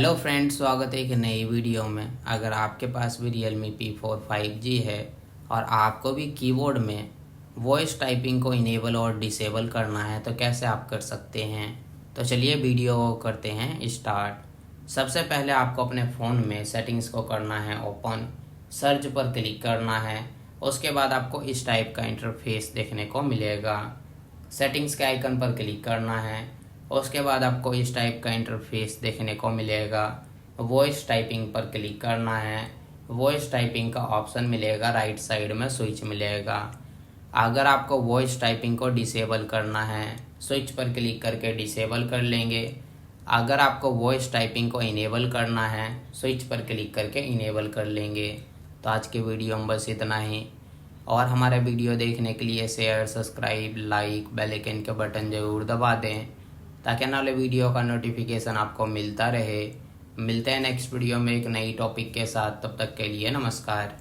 Hello friends, स्वागत है एक नई वीडियो में। अगर आपके पास भी Realme P4 5G है और आपको भी कीबोर्ड में वॉइस टाइपिंग को इनेबल और डिसेबल करना है तो कैसे आप कर सकते हैं, तो चलिए वीडियो करते हैं स्टार्ट। सबसे पहले आपको अपने फ़ोन में सेटिंग्स को करना है ओपन, सर्च पर क्लिक करना है। उसके बाद आपको इस टाइप का इंटरफेस देखने को मिलेगा। सेटिंग्स के आइकन पर क्लिक करना है। उसके बाद आपको इस टाइप का इंटरफेस देखने को मिलेगा। वॉइस टाइपिंग पर क्लिक करना है। वॉइस टाइपिंग का ऑप्शन मिलेगा, राइट साइड में स्विच मिलेगा। अगर आपको वॉइस टाइपिंग को डिसेबल करना है, स्विच पर क्लिक करके डिसेबल कर लेंगे। अगर आपको वॉइस टाइपिंग को इनेबल करना है, स्विच पर क्लिक करके इनेबल कर लेंगे। तो आज के वीडियो में बस इतना ही। और हमारे वीडियो देखने के लिए share, subscribe, like, bell icon के बटन ज़रूर दबा दें ताकि आने वाले वीडियो का नोटिफिकेशन आपको मिलता रहे। मिलते हैं नेक्स्ट वीडियो में एक नई टॉपिक के साथ। तब तक के लिए नमस्कार।